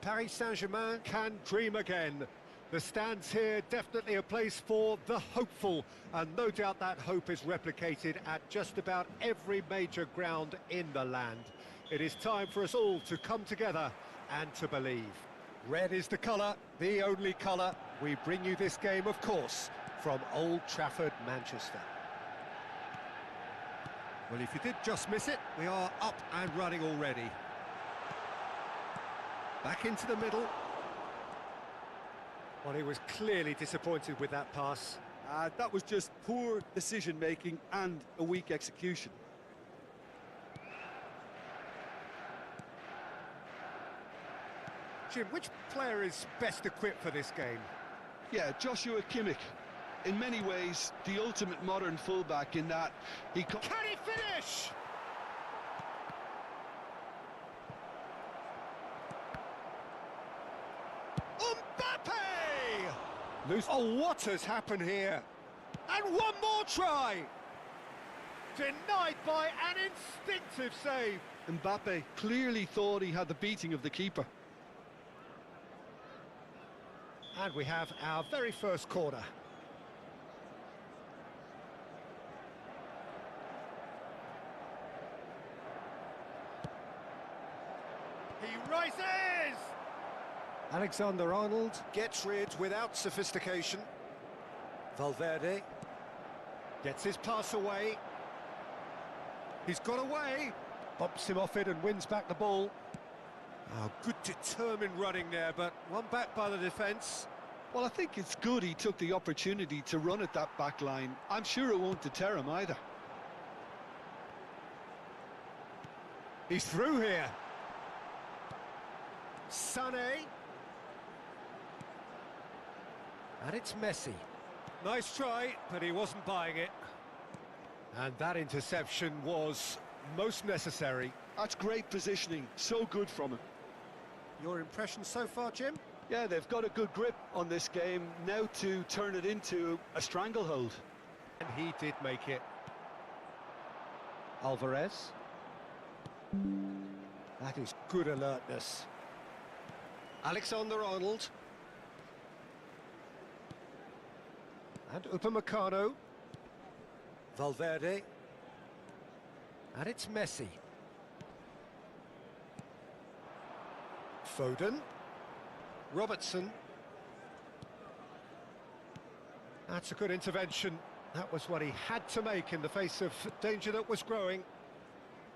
Paris Saint-Germain can dream again. The stands here definitely a place for the hopeful, and no doubt that hope is replicated at just about every major ground in the land. It is time for us all to come together and to believe. Red is the colour, the only colour. We bring you this game, of course, from Old Trafford, Manchester. Well, if you did just miss it, we are up and running already. Back into the middle. Well, he was clearly disappointed with that pass. That was just poor decision-making and a weak execution. Jim, which player is best equipped for this game? Yeah, Joshua Kimmich. In many ways, the ultimate modern fullback in that he... Can he finish? Loose. Oh, what has happened here? And one more try! Denied by an instinctive save. Mbappe clearly thought he had the beating of the keeper. And we have our very first corner. He rises! Alexander-Arnold gets rid without sophistication. Valverde gets his pass away. He's got away, bumps him off it and wins back the ball. Oh, good determined running there, but one back by the defence. Well, I think it's good he took the opportunity to run at that back line. I'm sure it won't deter him either. He's through here. Sané. And it's Messi. Nice try, but he wasn't buying it. And that interception was most necessary. That's great positioning, so good from him. Your impression so far, Jim? Yeah, they've got a good grip on this game, now to turn it into a stranglehold. And he did make it. Alvarez. That is good alertness. Alexander-Arnold. And Upamecano. Valverde. And it's Messi. Foden. Robertson. That's a good intervention. That was what he had to make in the face of danger that was growing.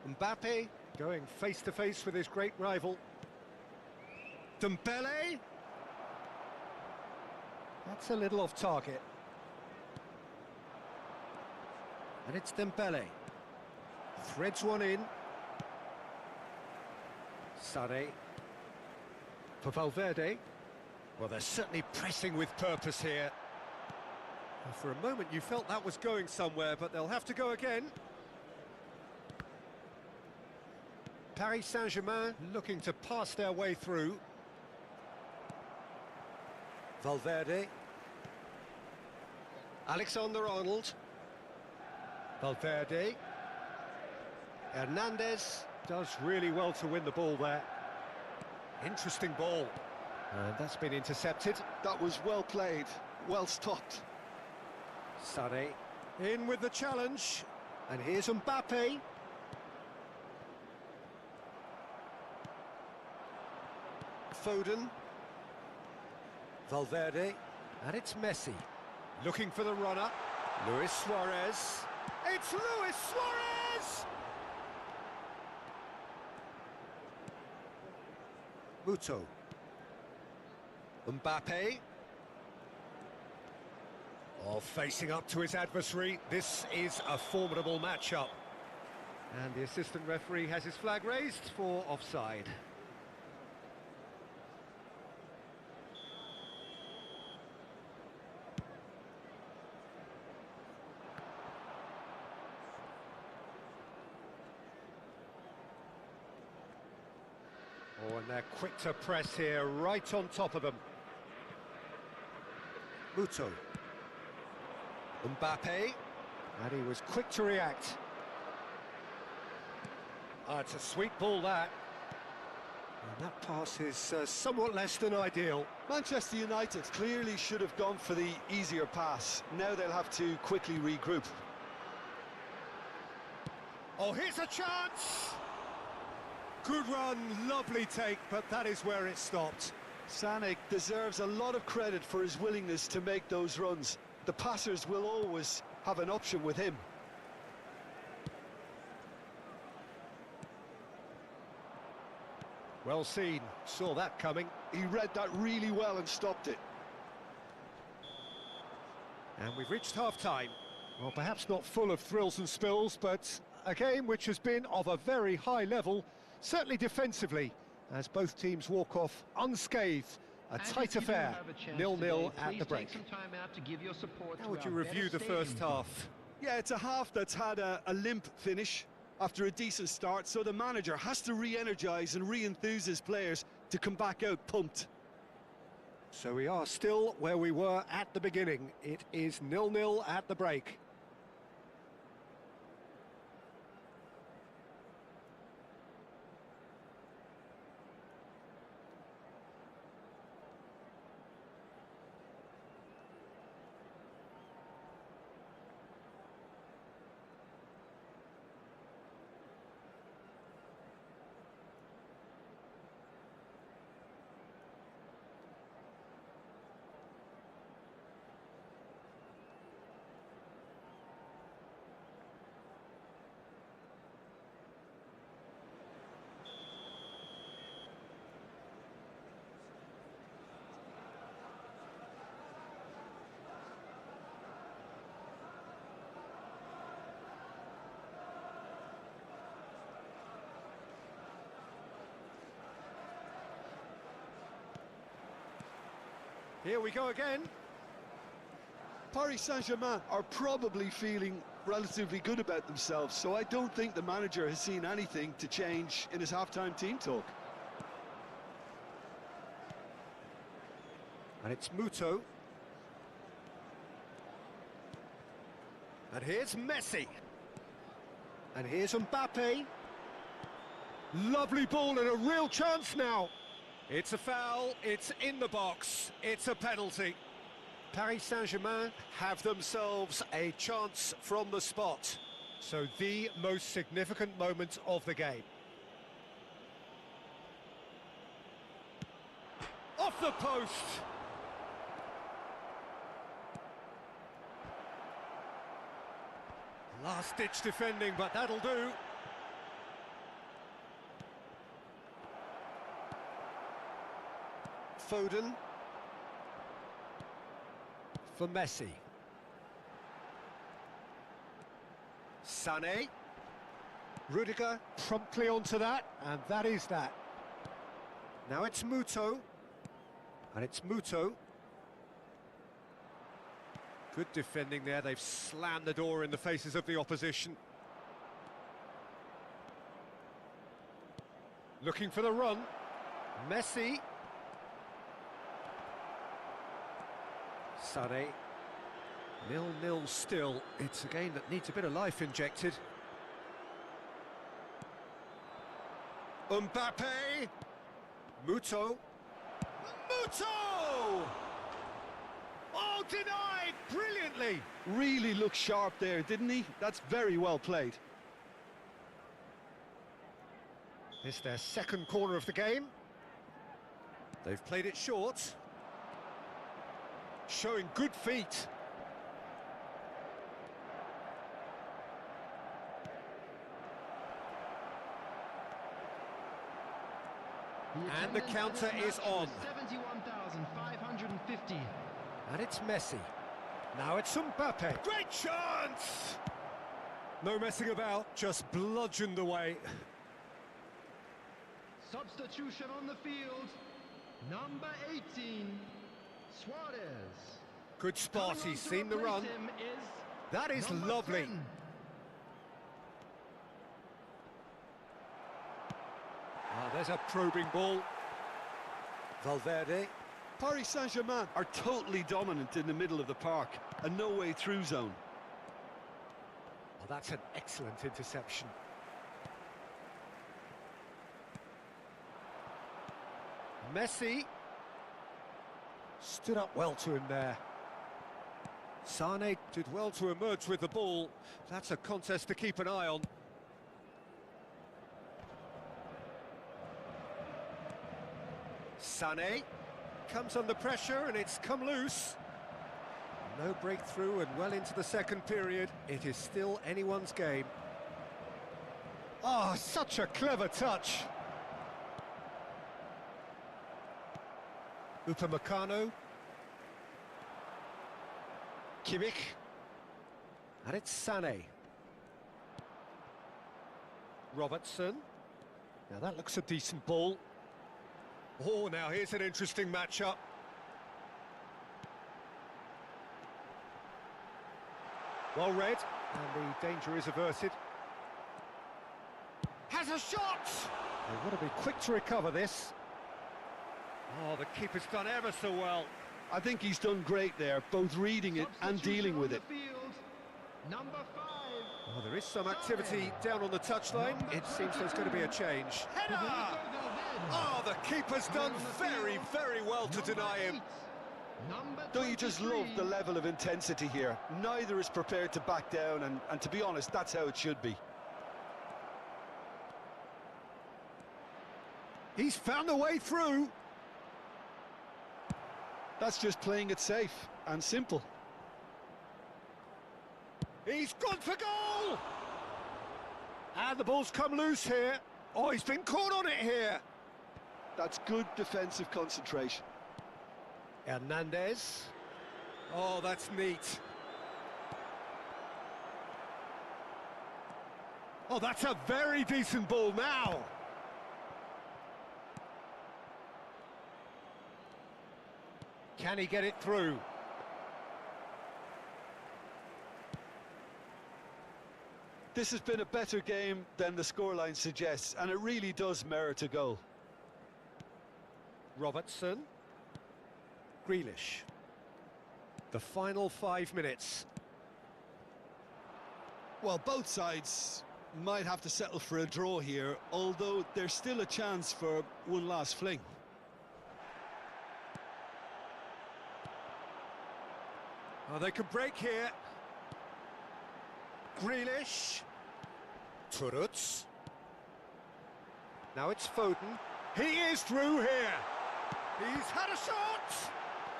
Mbappe going face-to-face with his great rival. Dembele. That's a little off target. And it's Dembele. Threads one in. Sané. For Valverde. Well, they're certainly pressing with purpose here. For a moment you felt that was going somewhere, but they'll have to go again. Paris Saint-Germain looking to pass their way through. Valverde. Alexander-Arnold. Valverde. Hernandez does really well to win the ball there. Interesting ball. And that's been intercepted. That was well played, well stopped. Sané in with the challenge. And here's Mbappe. Foden. Valverde. And it's Messi. Looking for the runner. Luis Suarez. It's Luis Suarez! Muto. Mbappe. Oh, facing up to his adversary. This is a formidable matchup. And the assistant referee has his flag raised for offside. Oh, and they're quick to press here, right on top of them. Muto. Mbappe. And he was quick to react. Oh, it's a sweet ball, that. And that pass is somewhat less than ideal. Manchester United clearly should have gone for the easier pass. Now they'll have to quickly regroup. Oh, here's a chance! Good run, lovely take, but that is where it stopped. Sané deserves a lot of credit for his willingness to make those runs. The passers will always have an option with him. Well seen, saw that coming. He read that really well and stopped it. And we've reached half-time. Well, perhaps not full of thrills and spills, but a game which has been of a very high level, certainly defensively, as both teams walk off unscathed. A tight affair, 0-0 at the break. How would you review the first half? Yeah, it's a half that's had a limp finish after a decent start, so the manager has to re-energise and re-enthuse his players to come back out pumped. So we are still where we were at the beginning. It is 0-0 at the break. Here we go again. Paris Saint-Germain are probably feeling relatively good about themselves, so I don't think the manager has seen anything to change in his half-time team talk. And it's Muto. And here's Messi. And here's Mbappe. Lovely ball and a real chance now. It's a foul, it's in the box, it's a penalty. Paris Saint-Germain have themselves a chance from the spot. So the most significant moment of the game. Off the post! Last-ditch defending, but that'll do. Foden for Messi. Sané. Rudiger promptly onto that, and that is that. Now it's Muto. And it's Muto. Good defending there, they've slammed the door in the faces of the opposition. Looking for the run. Messi. Sané. 0-0 still. It's a game that needs a bit of life injected. Mbappe! Muto! Muto! Oh, denied! Brilliantly! Really looked sharp there, didn't he? That's very well played. It's their second corner of the game. They've played it short. Showing good feet. And the counter is on. 71,550. And it's Messi. Now it's Mbappe. Great chance! No messing about, just bludgeoned away. Substitution on the field. Number 18, Suarez. Good spot, he's seen the run. That is lovely. 10. There's a probing ball. Valverde. Paris Saint-Germain are totally dominant in the middle of the park, a no-way through zone. Oh, that's an excellent interception. Messi stood up well to him there. Sane did well to emerge with the ball. That's a contest to keep an eye on. Sane comes under pressure and it's come loose. No breakthrough and well into the second period. It is still anyone's game. Oh, such a clever touch. Upamecano. Kimmich. And it's Sane. Robertson. Now that looks a decent ball. Oh, now here's an interesting matchup. Well read, and the danger is averted. Has a shot! They want to be quick to recover this. Oh, the keeper's done ever so well. I think he's done great there, both reading it and dealing with it. Number 5. Oh, there is some activity down on the touchline. It seems there's going to be a change. Header! Oh, the keeper's done very, very well to deny him. Don't you just love the level of intensity here? Neither is prepared to back down, and to be honest, that's how it should be. He's found a way through. That's just playing it safe and simple. He's gone for goal! And the ball's come loose here. Oh, he's been caught on it here. That's good defensive concentration. Hernandez. Oh, that's neat. Oh, that's a very decent ball now. Can he get it through? This has been a better game than the scoreline suggests, and it really does merit a goal. Robertson. Grealish. The final 5 minutes. Well, both sides might have to settle for a draw here, although there's still a chance for one last fling. Oh, they could break here. Grealish. Turrets. Now it's Foden. He is through here. He's had a shot.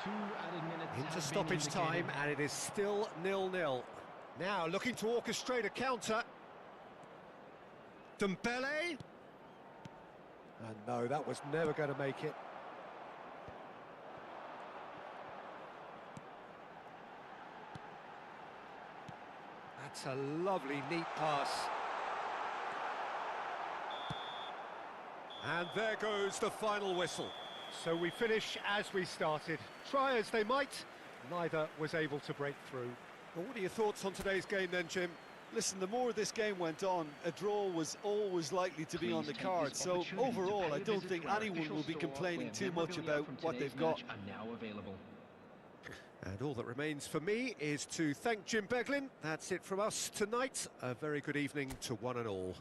2 added minutes Into stoppage time, and it is still 0-0. Now looking to orchestrate a counter. Dembele. And no, that was never going to make it. That's a lovely, neat pass. And there goes the final whistle. So we finish as we started. Try as they might, neither was able to break through. Well, what are your thoughts on today's game then, Jim? Listen, the more this game went on, a draw was always likely to be on the card. So overall, I don't think anyone will be complaining too much about what they've got. And all that remains for me is to thank Jim Beglin. That's it from us tonight. A very good evening to one and all.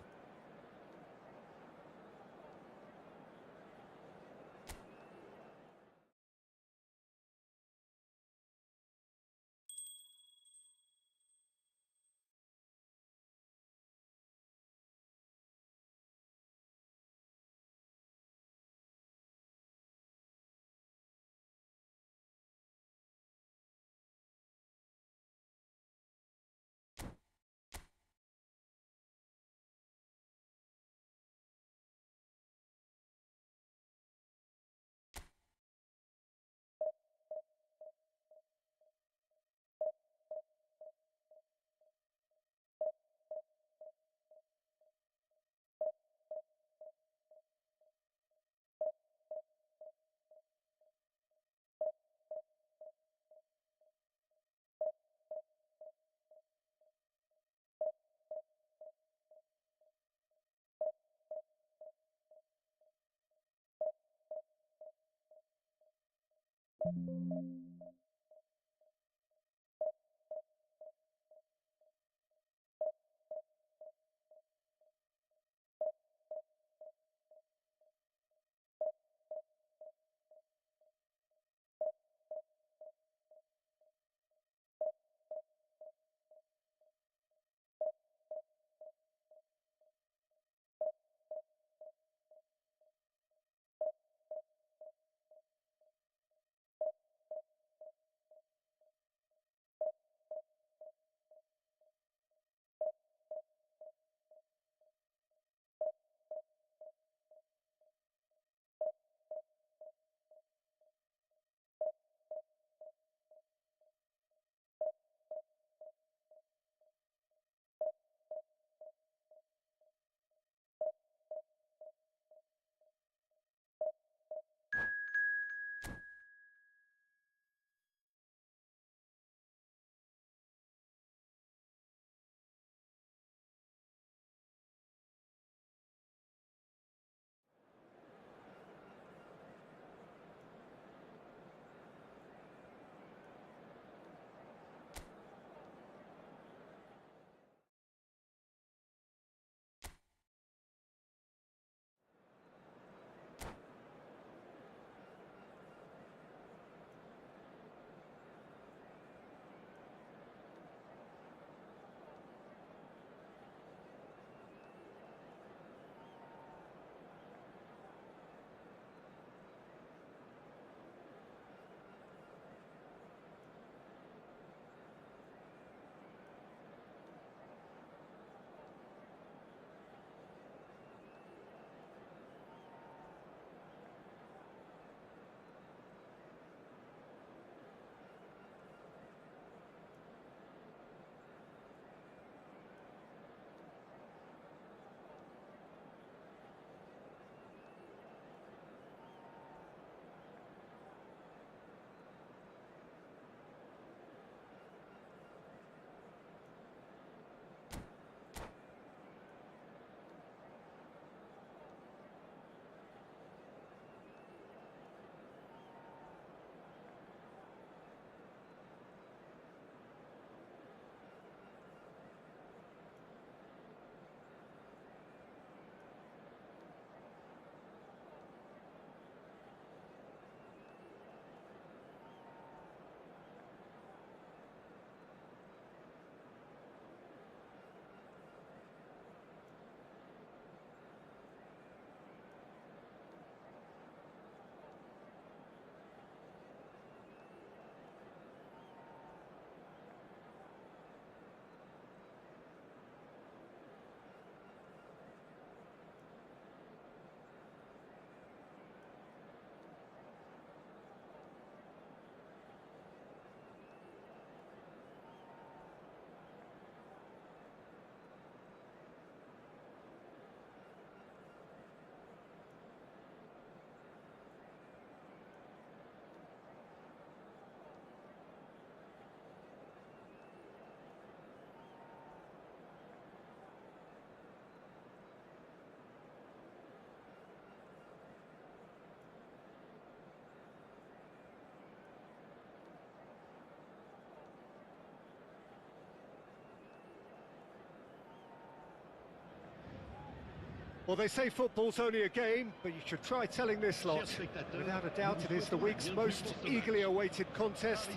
Well, they say football's only a game, but you should try telling this lot. Without a doubt, it is the week's most eagerly awaited contest,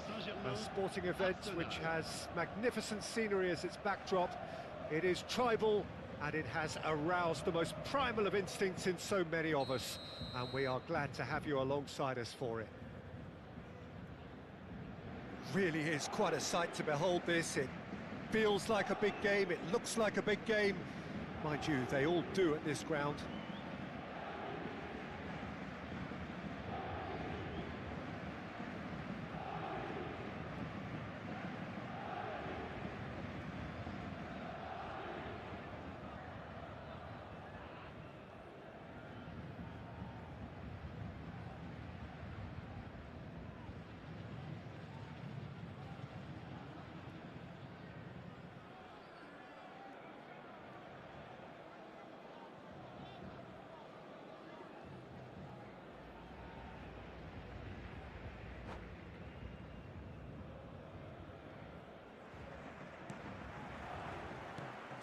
a sporting event which has magnificent scenery as its backdrop. It is tribal, and it has aroused the most primal of instincts in so many of us, and we are glad to have you alongside us for it. Really is quite a sight to behold this. It feels like a big game, it looks like a big game. Mind you, they all do at this ground.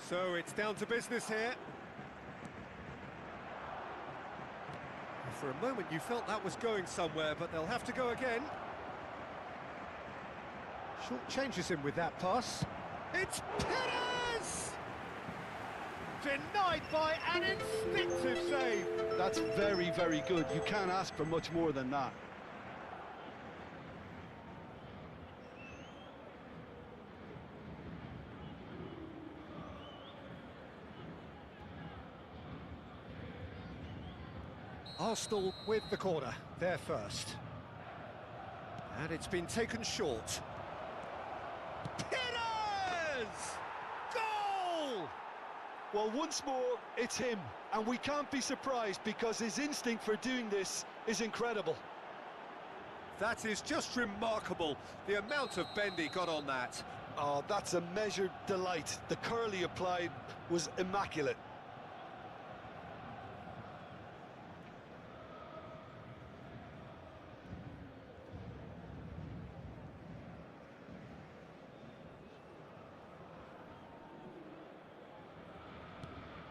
So it's down to business here. For a moment you felt that was going somewhere, but they'll have to go again. Short changes him with that pass. It's Perez! Denied by an instinctive save. That's very, very good. You can't ask for much more than that. Arsenal with the corner, there first. And it's been taken short. Perez! Goal! Well, once more, it's him. And we can't be surprised because his instinct for doing this is incredible. That is just remarkable, the amount of bend he got on that. Oh, that's a measured delight. The curl he applied was immaculate.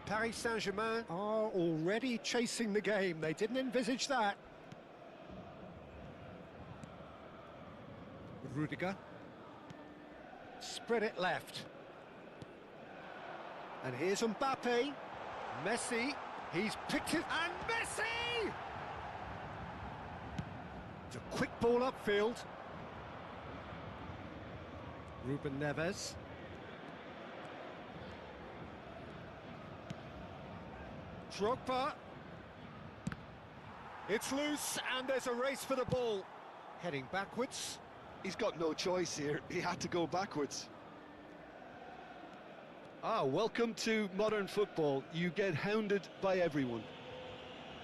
Paris Saint-Germain are already chasing the game. They didn't envisage that. Rudiger. Spread it left. And here's Mbappe. Messi. He's picked it. And Messi! It's a quick ball upfield. Ruben Neves. Drogba. It's loose, and there's a race for the ball. Heading backwards. He's got no choice here. He had to go backwards. Ah, welcome to modern football. You get hounded by everyone.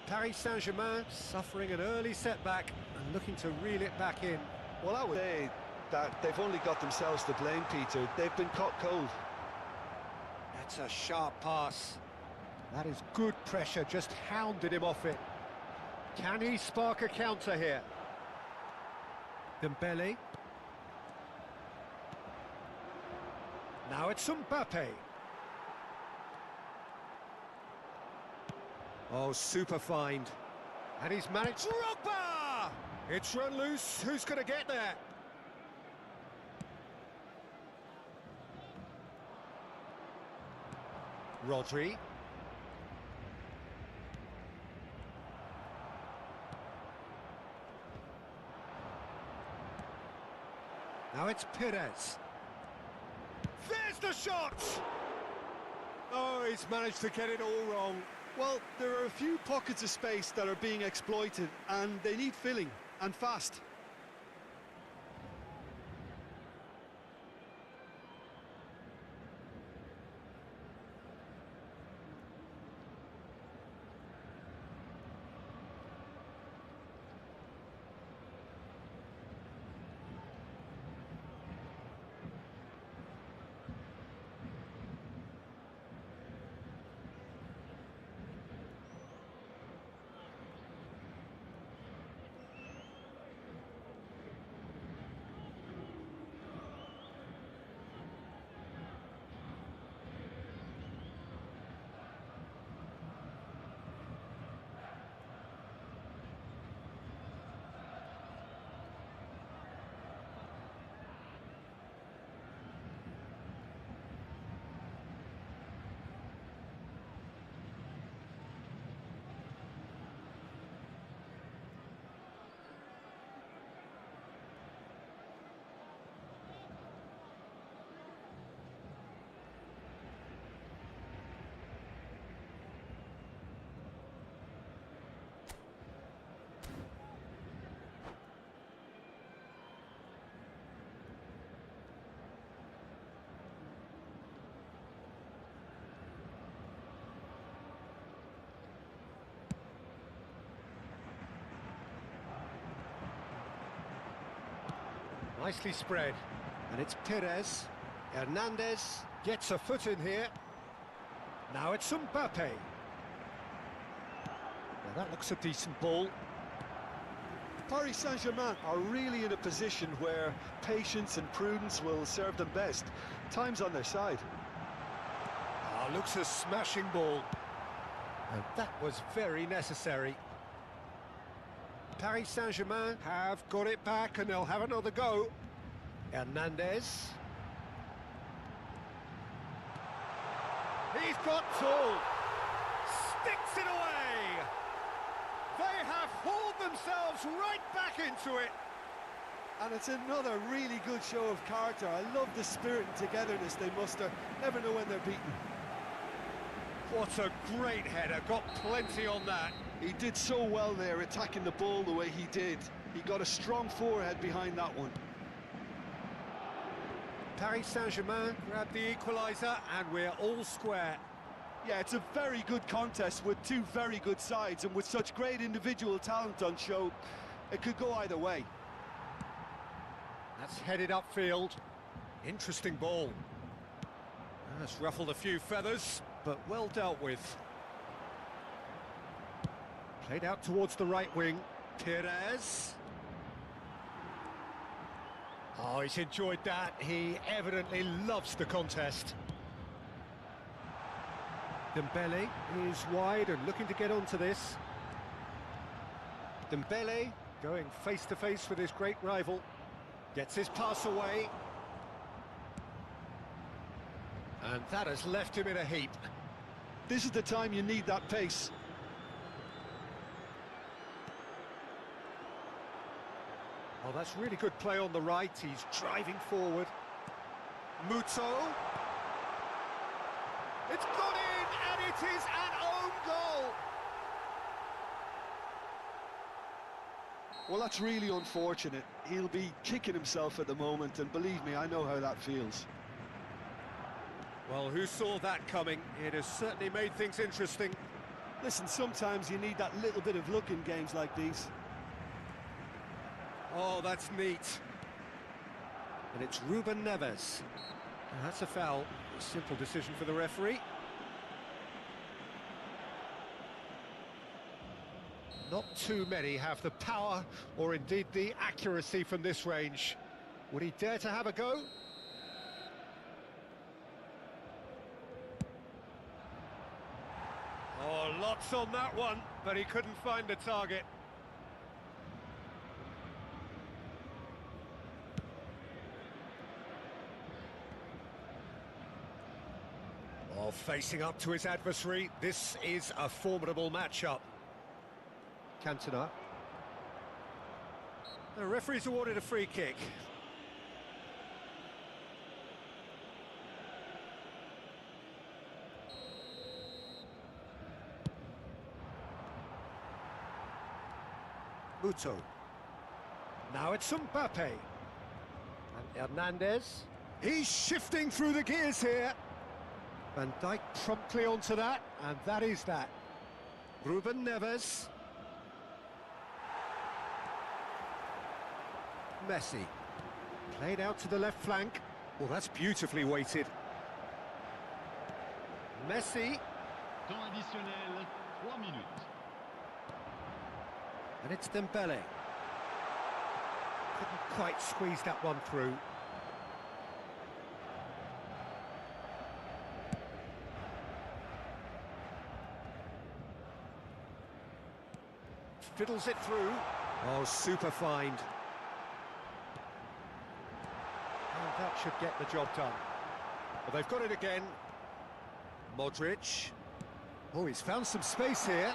Paris Saint-Germain suffering an early setback and looking to reel it back in. Well, I would say that they've only got themselves to blame, Peter. They've been caught cold. That's a sharp pass. That is good pressure, just hounded him off it. Can he spark a counter here? Dembele. Now it's Mbappe. Oh, super find. And he's managed... Drogba! It's run loose. Who's going to get there? Rodri. Now it's Perez. There's the shot! Oh, he's managed to get it all wrong. Well, there are a few pockets of space that are being exploited, and they need filling, and fast. Nicely spread. And it's Perez. Hernandez gets a foot in here. Now it's Mbappe. Now that looks a decent ball. Paris Saint-Germain are really in a position where patience and prudence will serve them best. Time's on their side. Ah, looks a smashing ball. And that was very necessary. Paris Saint-Germain have got it back and they'll have another go. Hernandez. He's got Tool. Sticks it away. They have hauled themselves right back into it. And it's another really good show of character. I love the spirit and togetherness they muster. Never know when they're beaten. What a great header. Got plenty on that. He did so well there, attacking the ball the way he did. He got a strong forehead behind that one. Paris Saint-Germain grabbed the equaliser and we're all square. Yeah, it's a very good contest with two very good sides, and with such great individual talent on show, it could go either way. That's headed upfield. Interesting ball. That's ruffled a few feathers, but well dealt with. Played out towards the right wing. Perez. Oh, he's enjoyed that. He evidently loves the contest. Dembele is wide and looking to get onto this. Dembele going face-to-face with his great rival. Gets his pass away. And that has left him in a heap. This is the time you need that pace. Oh, that's really good play on the right. He's driving forward. Muto. It's gone in, and it is an own goal. Well, that's really unfortunate. He'll be kicking himself at the moment, and believe me, I know how that feels. Well, who saw that coming? It has certainly made things interesting. Listen, sometimes you need that little bit of luck in games like these. Oh, that's neat. And it's Ruben Neves. And that's a foul. A simple decision for the referee. Not too many have the power or indeed the accuracy from this range. Would he dare to have a go? Oh, lots on that one, but he couldn't find the target. Oh, facing up to his adversary, this is a formidable matchup. Cantona. The referee's awarded a free kick. Muto. Now it's Mbappe. And Hernandez. He's shifting through the gears here. Van Dijk promptly onto that, and that is that. Ruben Neves. Messi. Played out to the left flank. Well, that's beautifully weighted. Messi. Temps additionnel, 3 minutes. And it's Dembele. Couldn't quite squeeze that one through. Fiddles it through. Oh, super find. And that should get the job done. But they've got it again. Modric. Oh, he's found some space here.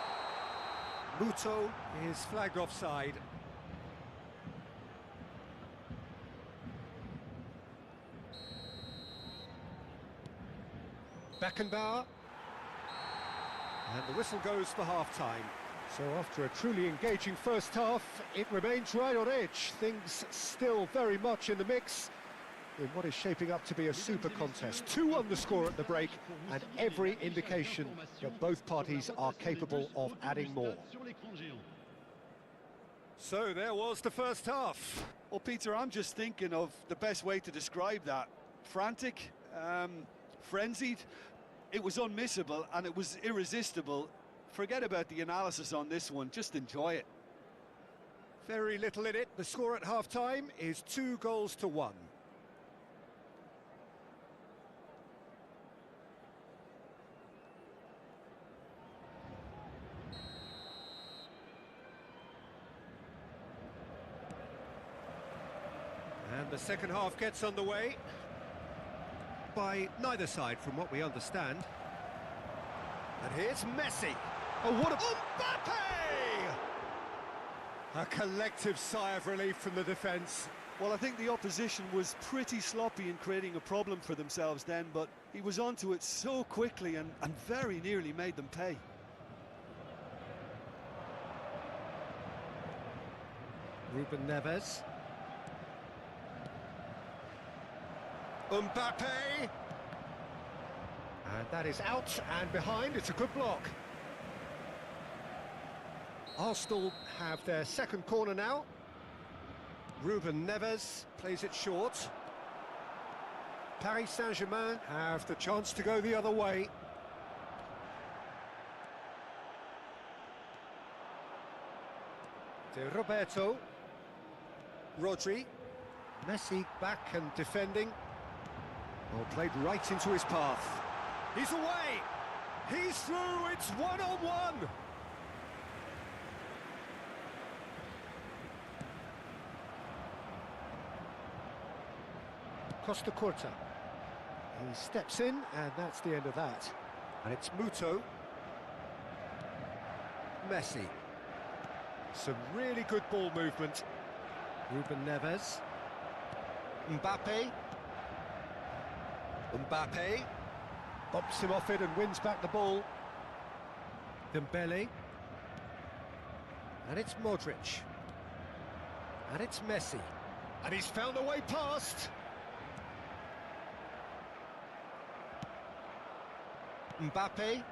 Muto is flagged offside. Beckenbauer. And the whistle goes for half-time. So after a truly engaging first half, it remains right on edge. Things still very much in the mix in what is shaping up to be a super contest. 2-1 the score at the break, and every indication that both parties are capable of adding more. So there was the first half. Well, Peter, I'm just thinking of the best way to describe that. Frantic, frenzied. It was unmissable and it was irresistible. Forget about the analysis on this one, just enjoy it. Very little in it. The score at half-time is 2-1. And the second half gets underway by neither side, from what we understand. And here's Messi. Oh, what a... Mbappe! A collective sigh of relief from the defence. Well, I think the opposition was pretty sloppy in creating a problem for themselves then, but he was onto it so quickly and very nearly made them pay. Ruben Neves. Mbappe! And that is out and behind. It's a good block. Arsenal have their second corner now. Ruben Neves plays it short. Paris Saint-Germain have the chance to go the other way. De Roberto. Rodri. Messi back and defending. Well, played right into his path. He's away! He's through! It's one-on-one! Costa Curta. He steps in, and that's the end of that. And it's Muto. Messi. Some really good ball movement. Ruben Neves. Mbappe. Mbappe bumps him off it and wins back the ball. Dembele. And it's Modric. And it's Messi. And he's found a way past. Mbappe.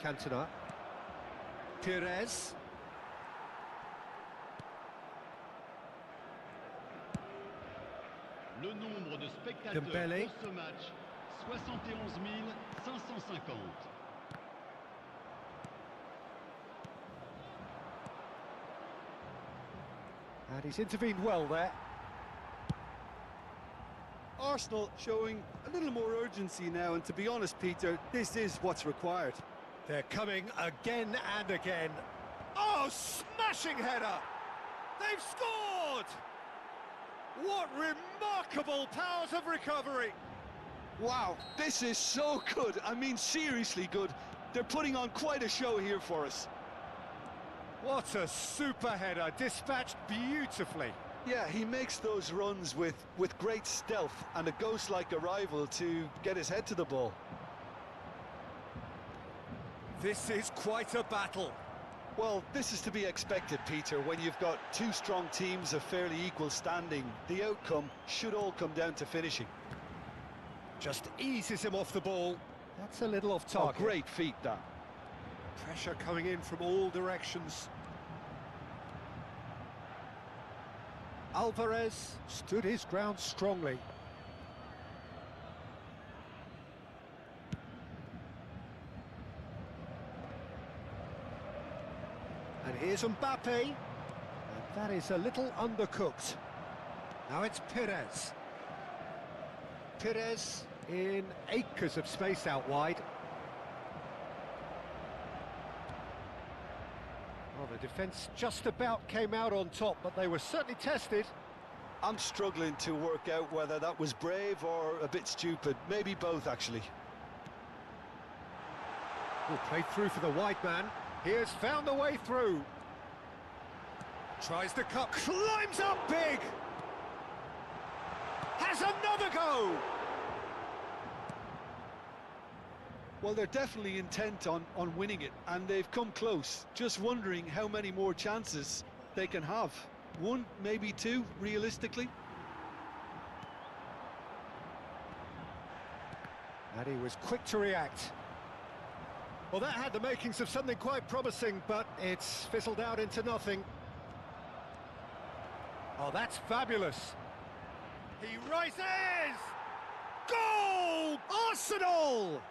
Cantona. Pires. Le nombre de spectateurs Dembele. pour ce match, 71 550. And he's intervened well there. Arsenal showing a little more urgency now, and to be honest, Peter, this is what's required. They're coming again and again. Oh, smashing header! They've scored! What remarkable powers of recovery! Wow, this is so good. I mean, seriously good. They're putting on quite a show here for us. What a super header, dispatched beautifully. Yeah, he makes those runs with great stealth and a ghost-like arrival to get his head to the ball. This is quite a battle. Well, this is to be expected, Peter. When you've got two strong teams of fairly equal standing, the outcome should all come down to finishing. Just eases him off the ball. That's a little off target. Oh, great feat, that. Pressure coming in from all directions. Alvarez stood his ground strongly. And here's Mbappe. And that is a little undercooked. Now it's Pires. Pires in acres of space out wide. Well, the defence just about came out on top, but they were certainly tested. I'm struggling to work out whether that was brave or a bit stupid. Maybe both, actually. Oh, played through for the wide man. He has found a way through. Tries the cut, climbs up big. Has another go. Well, they're definitely intent on winning it, and they've come close. Just wondering how many more chances they can have. One, maybe two, realistically. And he was quick to react. Well, that had the makings of something quite promising, but it's fizzled out into nothing. Oh, that's fabulous. He rises! Goal! Arsenal!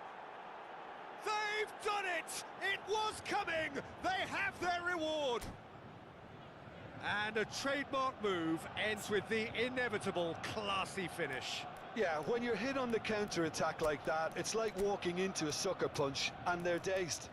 They've done it! It was coming! They have their reward! And a trademark move ends with the inevitable classy finish. Yeah, when you're hit on the counter-attack like that, it's like walking into a sucker punch, and they're dazed.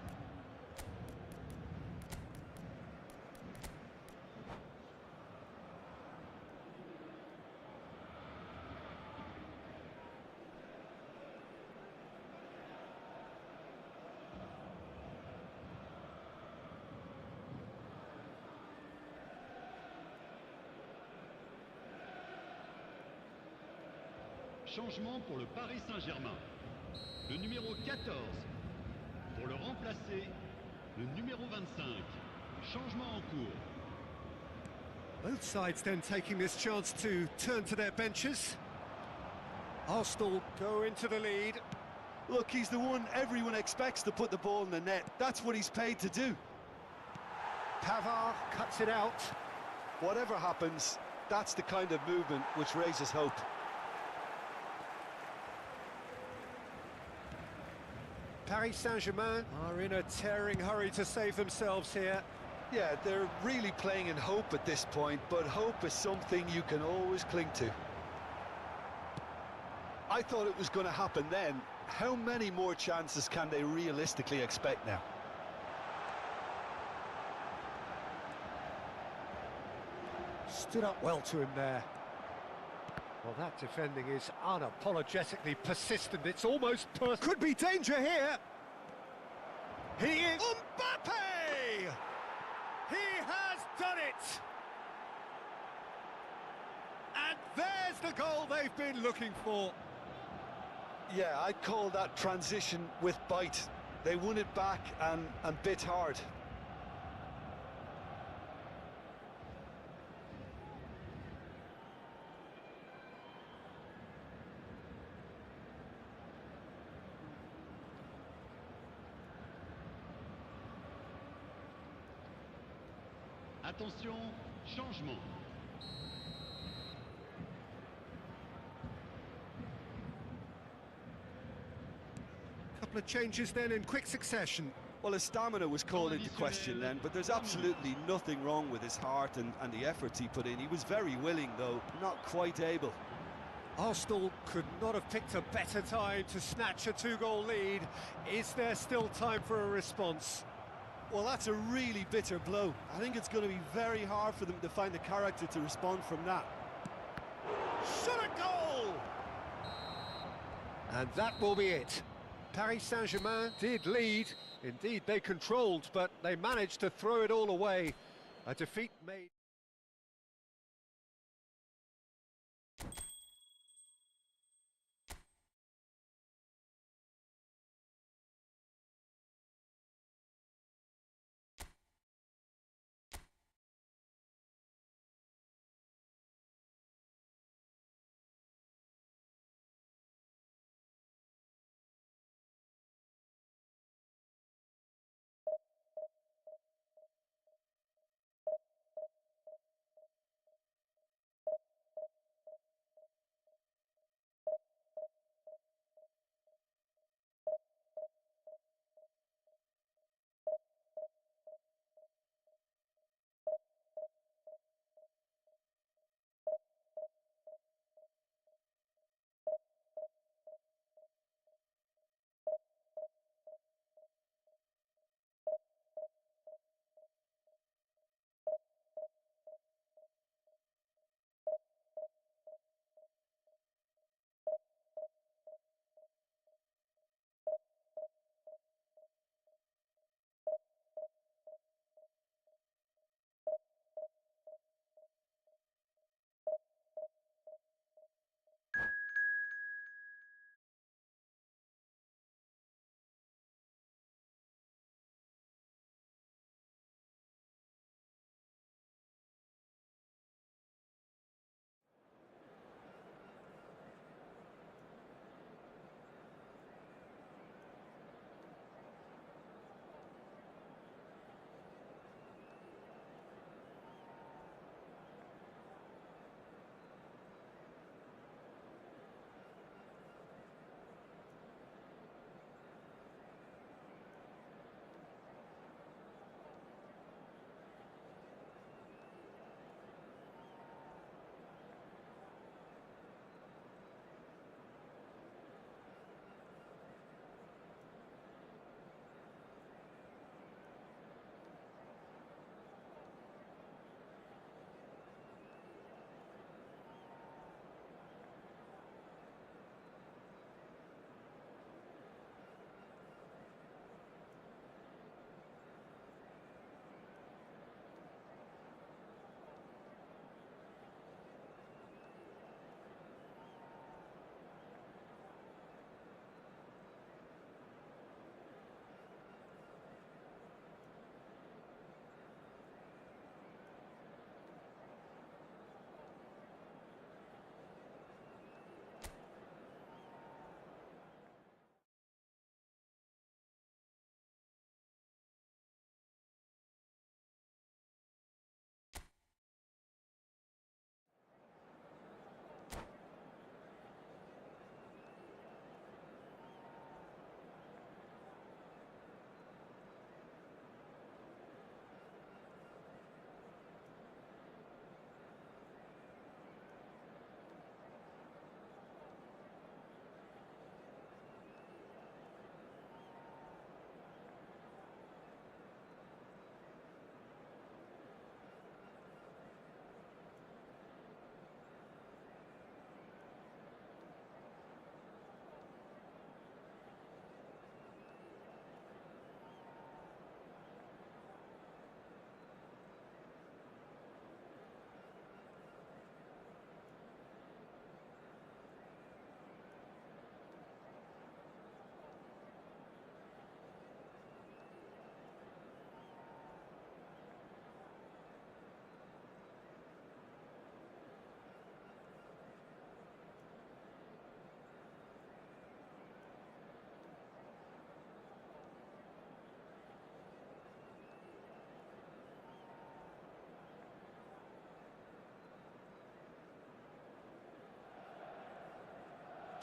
Changement pour le Paris Saint-Germain. Le numéro 14. Pour le remplacer, le numéro 25. Changement en cours. Both sides then taking this chance to turn to their benches. Arsenal go into the lead. Look, he's the one everyone expects to put the ball in the net. That's what he's paid to do. Pavard cuts it out. Whatever happens, that's the kind of movement which raises hope. Paris Saint-Germain are in a tearing hurry to save themselves here. Yeah, they're really playing in hope at this point, but hope is something you can always cling to. I thought it was going to happen then. How many more chances can they realistically expect now? Stood up well to him there. Well, that defending is unapologetically persistent. It's almost could be danger here. He is Mbappe! He has done it! And there's the goal they've been looking for. Yeah, I'd call that transition with bite. They won it back and bit hard. Attention, changement. Couple of changes then in quick succession. Well, his stamina was called into question then, but there's absolutely nothing wrong with his heart and the efforts he put in. He was very willing, though, not quite able. Arsenal could not have picked a better time to snatch a two-goal lead. Is there still time for a response? Well, that's a really bitter blow. I think it's going to be very hard for them to find the character to respond from that. Shot a goal! And that will be it. Paris Saint-Germain did lead. Indeed, they controlled, but they managed to throw it all away. A defeat made...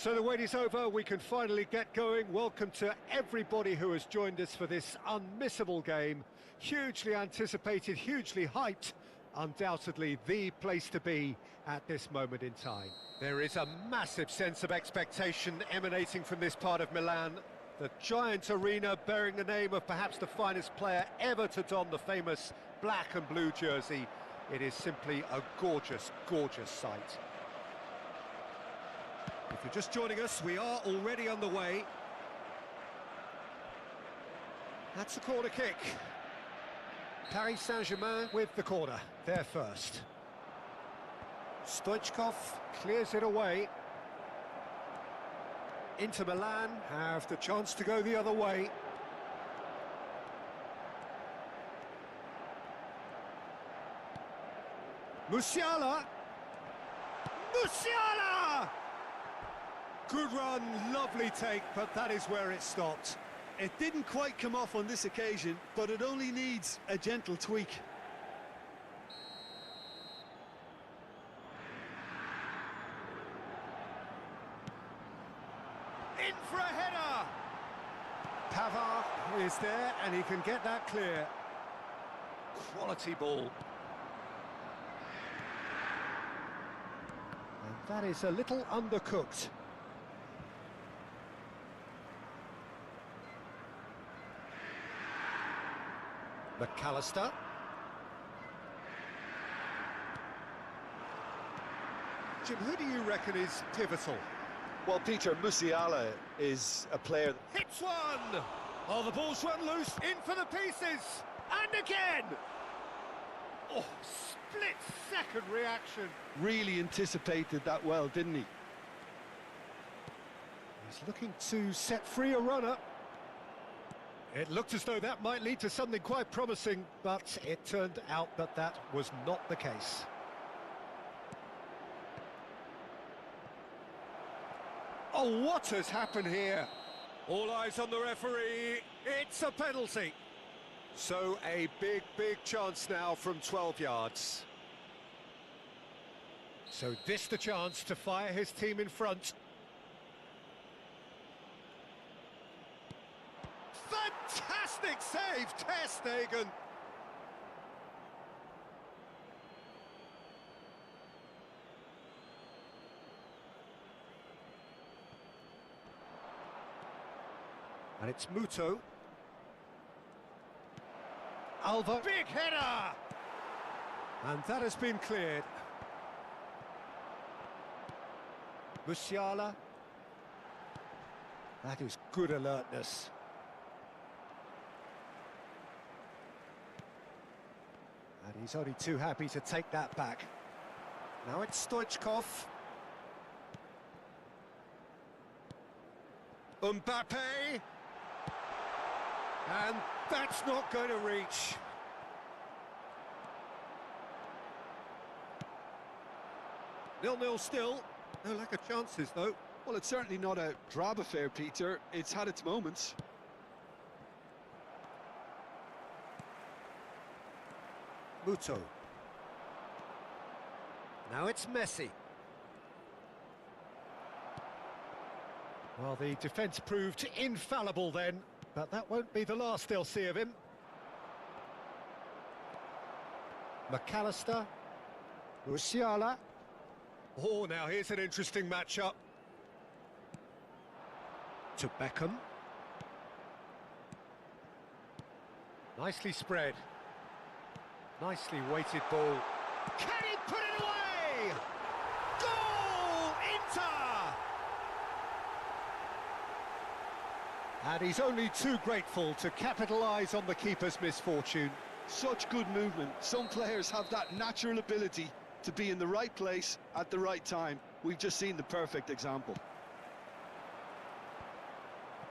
So the wait is over, we can finally get going. Welcome to everybody who has joined us for this unmissable game. Hugely anticipated, hugely hyped, undoubtedly the place to be at this moment in time. There is a massive sense of expectation emanating from this part of Milan. The giant arena bearing the name of perhaps the finest player ever to don the famous black and blue jersey. It is simply a gorgeous, gorgeous sight. If you're just joining us, we are already underway. That's a corner kick. Paris Saint-Germain with the corner, there first. Stoichkov clears it away. Inter Milan have the chance to go the other way. Musiala! Musiala! Good run, lovely take, but that is where it stopped. It didn't quite come off on this occasion, but it only needs a gentle tweak. In for a header! Pavard is there, and he can get that clear. Quality ball. And that is a little undercooked. McAllister. Jim, who do you reckon is pivotal? Well, Peter, Musiala is a player... Hits one! Oh, the ball's run loose, in for the pieces! And again! Oh, split-second reaction. Really anticipated that well, didn't he? He's looking to set free a runner. It looked as though that might lead to something quite promising, but it turned out that that was not the case. Oh, what has happened here? All eyes on the referee. It's a penalty. So a big, big chance now from 12 yards. So this the chance to fire his team in front. Fantastic save, Ter Stegen. And it's Muto. Alva, big header! And that has been cleared. Musiala. That is good alertness. And he's only too happy to take that back. Now it's Stoichkov. Mbappe. And that's not going to reach. Nil-nil still. No lack of chances, though. Well, it's certainly not a drab affair, Peter. It's had its moments. Muto. Now it's Messi. Well, the defence proved infallible then, but that won't be the last they'll see of him. McAllister. Musiala. Oh, now here's an interesting matchup. To Beckham. Nicely spread. Nicely weighted ball. Can he put it away? Goal! Inter! And he's only too grateful to capitalise on the keeper's misfortune. Such good movement. Some players have that natural ability to be in the right place at the right time. We've just seen the perfect example.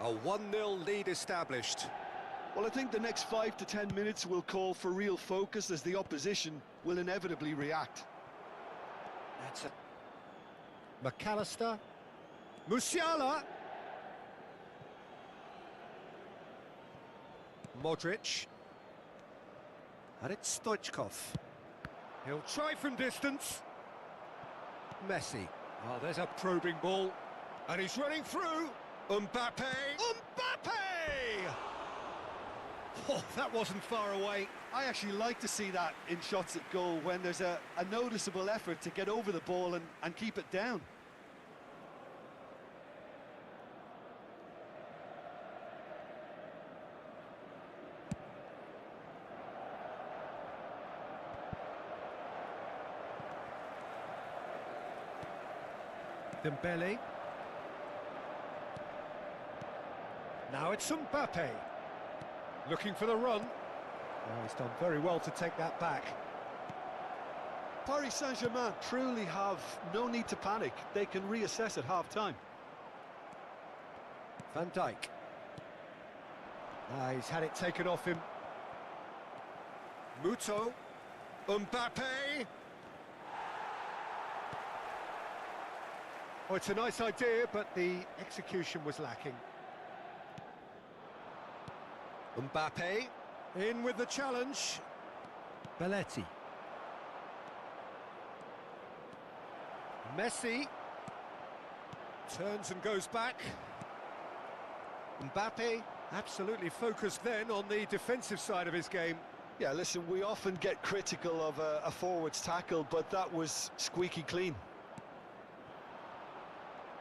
A 1-0 lead established. Well, I think the next 5 to 10 minutes will call for real focus as the opposition will inevitably react. That's it. McAllister. Musiala. Modric. And it's Stoichkov. He'll try from distance. Messi. Oh, there's a probing ball. And he's running through. Mbappe! Mbappe! Oh, that wasn't far away. I actually like to see that in shots at goal when there's a noticeable effort to get over the ball and keep it down. Dembele. Now it's Mbappe. Looking for the run. Oh, he's done very well to take that back. Paris Saint-Germain truly have no need to panic. They can reassess at half-time. Van Dijk. He's had it taken off him. Muto. Mbappe. Oh, it's a nice idea, but the execution was lacking. Mbappe, in with the challenge. Belletti. Messi. Turns and goes back. Mbappe, absolutely focused then on the defensive side of his game. Yeah, listen, we often get critical of a forward's tackle, but that was squeaky clean.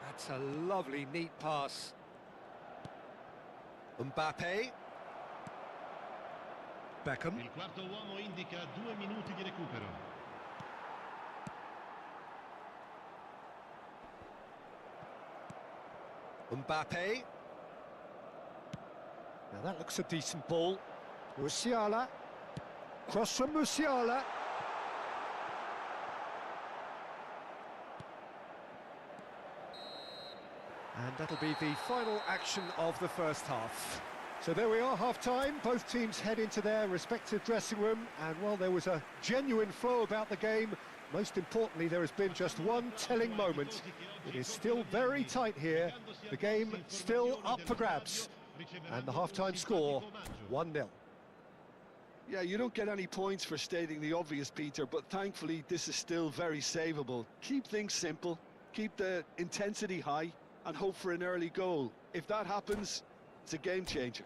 That's a lovely, neat pass. Mbappe. Beckham. Il quarto uomo indica 2 minuti di recupero. Mbappe. Now that looks a decent ball. Musiala. Cross from Musiala. And that'll be the final action of the first half. So there we are, half-time. Both teams head into their respective dressing room, and while there was a genuine flow about the game, most importantly, there has been just one telling moment. It is still very tight here. The game still up for grabs. And the half-time score, 1-0. Yeah, you don't get any points for stating the obvious, Peter, but thankfully this is still very savable. Keep things simple, keep the intensity high, and hope for an early goal. If that happens, it's a game changer.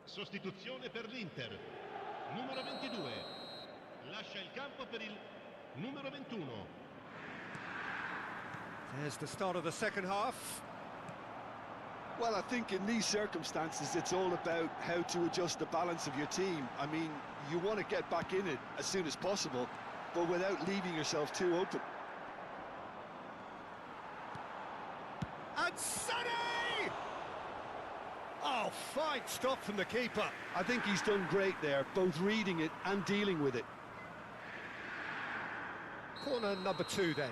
Sostituzione per l'Inter. Numero 22. Lascia il campo per il numero 21. There's the start of the second half. Well, I think in these circumstances, it's all about how to adjust the balance of your team. I mean, you want to get back in it as soon as possible, but without leaving yourself too open. And Sané! Oh, fine stop from the keeper. I think he's done great there, both reading it and dealing with it. Corner number 2 then.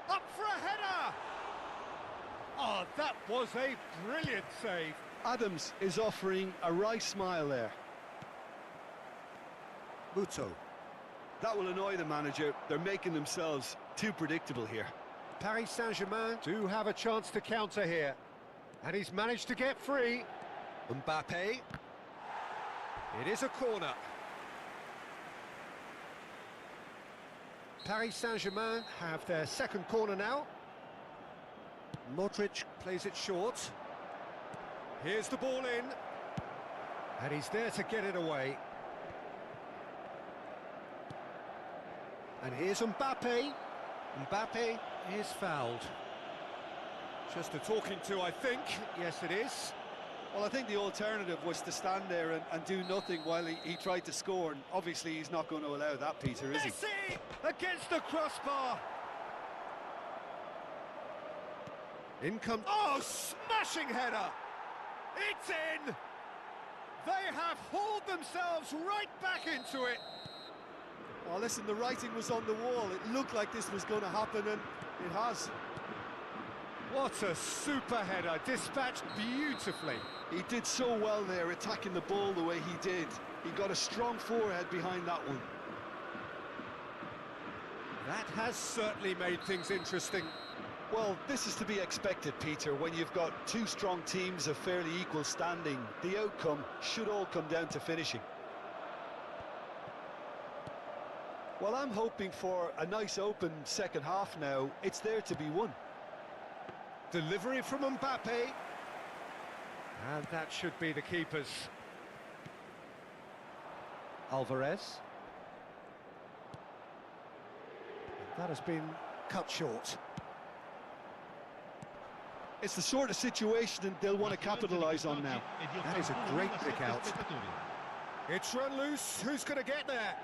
Up for a header! Oh, that was a brilliant save. Adams is offering a right smile there. Muto. That will annoy the manager. They're making themselves too predictable here. Paris Saint-Germain do have a chance to counter here. And he's managed to get free. Mbappe. It is a corner. Paris Saint-Germain have their second corner now. Modric plays it short. Here's the ball in. And he's there to get it away. And here's Mbappe. Mbappe is fouled. Just a talking to, I think. Yes, it is. Well, I think the alternative was to stand there and do nothing while he tried to score, and obviously he's not going to allow that, Peter, is he? Messi against the crossbar. In comes... Oh, smashing header! It's in! They have hauled themselves right back into it. Well, listen, the writing was on the wall. It looked like this was going to happen, and it has. What a super header, dispatched beautifully. He did so well there, attacking the ball the way he did. He got a strong forehead behind that one. That has certainly made things interesting. Well, this is to be expected, Peter, when you've got two strong teams of fairly equal standing. The outcome should all come down to finishing. Well, I'm hoping for a nice open second half now. It's there to be won. Delivery from Mbappe. And that should be the keeper's. Alvarez. That has been cut short. It's the sort of situation that they'll want to capitalise on now. That is a great pick out. It's run loose. Who's going to get there?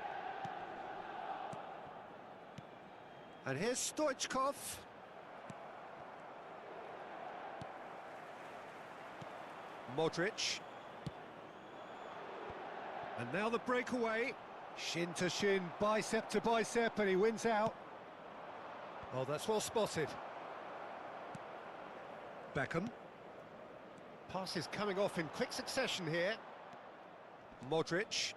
And here's Stoichkov. Modric. And now the breakaway. Shin to shin, bicep to bicep, and he wins out. Oh, that's well spotted. Beckham. Passes coming off in quick succession here. Modric.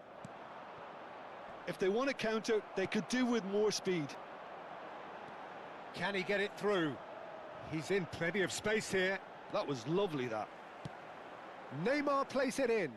If they want to counter, they could do with more speed. Can he get it through? He's in plenty of space here. That was lovely, that. Neymar plays it in.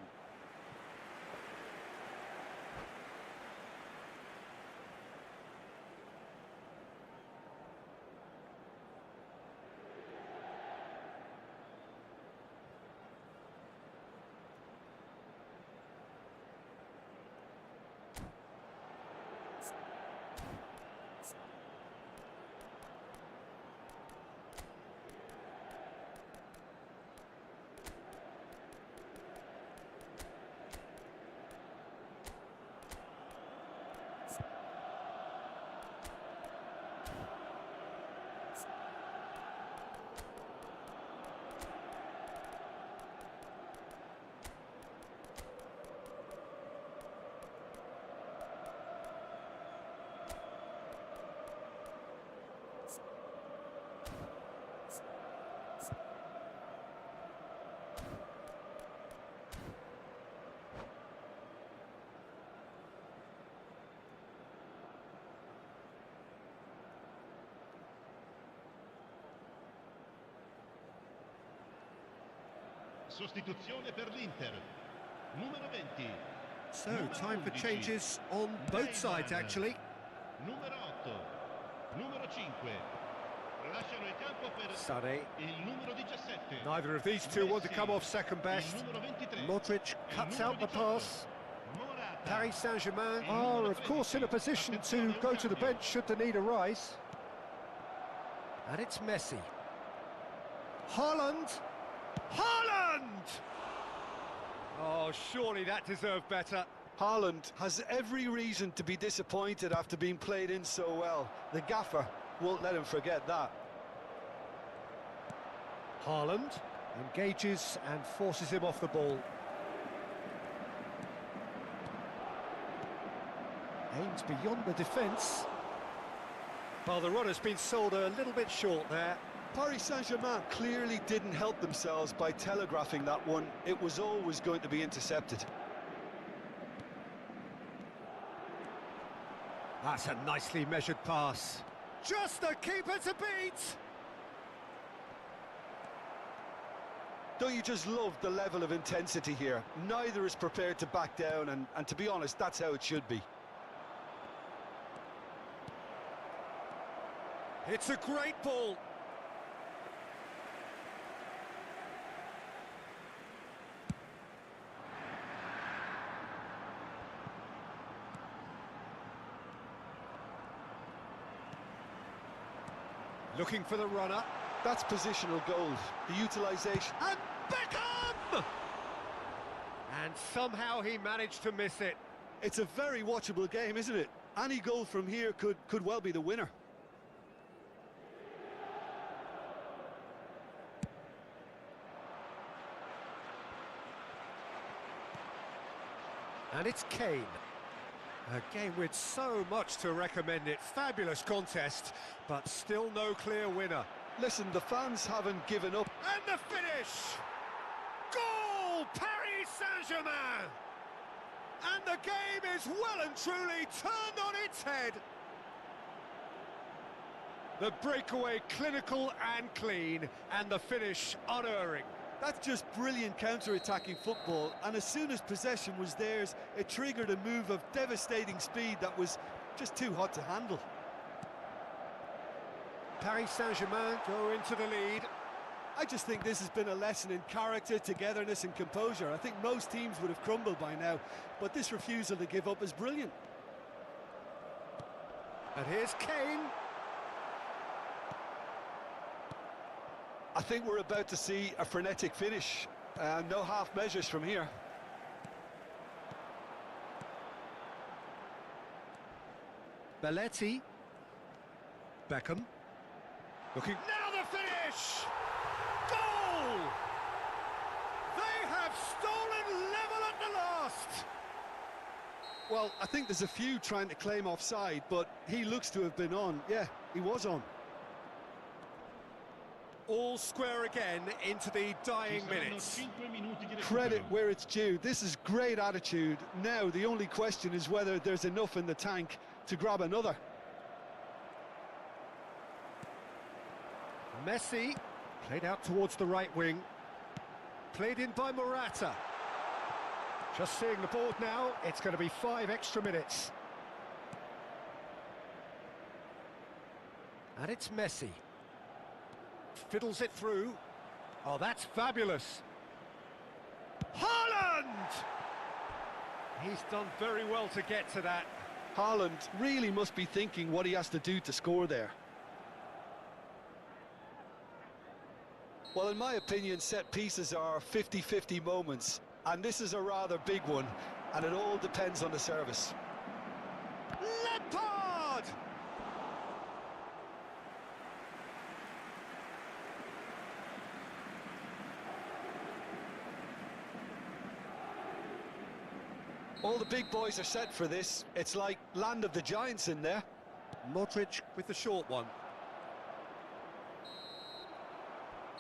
Sostituzione per l'Inter. Numero 20. So, time for changes on both sides, actually. Numero 8. Numero 5. Lasciano il campo per Sane. il numero 17. Neither of these two want to come off second best. Modric cuts out the pass. Paris Saint-Germain are, of course, in a position to go to the bench should the need arise. And it's Messi. Haaland! Haaland! Oh, surely that deserved better. Haaland has every reason to be disappointed after being played in so well. The gaffer won't let him forget that. Haaland engages and forces him off the ball. Aims beyond the defence. Well, the run has been sold a little bit short there. Paris Saint-Germain clearly didn't help themselves by telegraphing that one. It was always going to be intercepted. That's a nicely measured pass. Just the keeper to beat! Don't you just love the level of intensity here? Neither is prepared to back down, and to be honest, that's how it should be. It's a great ball. Looking for the runner. That's positional gold. The utilisation. And Beckham! And somehow he managed to miss it. It's a very watchable game, isn't it? Any goal from here could well be the winner. And it's Kane. A game with so much to recommend it. Fabulous contest, but still no clear winner. Listen, the fans haven't given up. And the finish! Goal! Paris Saint-Germain! And the game is well and truly turned on its head. The breakaway clinical and clean, and the finish unerring. That's just brilliant counter-attacking football, and as soon as possession was theirs, it triggered a move of devastating speed that was just too hot to handle. Paris Saint-Germain go into the lead. I just think this has been a lesson in character, togetherness and composure. I think most teams would have crumbled by now, but this refusal to give up is brilliant. And here's Kane. I think we're about to see a frenetic finish. No half measures from here. Belletti. Beckham. Looking. Now the finish! Goal! They have stolen level at the last! Well, I think there's a few trying to claim offside, but he looks to have been on. Yeah, he was on. All square again into the dying minutes. Credit where it's due. This is great attitude. Now the only question is whether there's enough in the tank to grab another. Messi played out towards the right wing, played in by Morata. Just seeing the board now, it's going to be 5 extra minutes. And it's Messi. Fiddles it through. Oh, that's fabulous. Haaland! He's done very well to get to that. Haaland really must be thinking what he has to do to score there. Well, in my opinion, set pieces are 50-50 moments, and this is a rather big one, and it all depends on the service. Lampard! All the big boys are set for this. It's like land of the giants in there. Modric with the short one.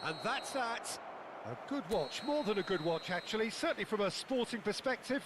And that's that. A good watch, more than a good watch actually, certainly from a sporting perspective.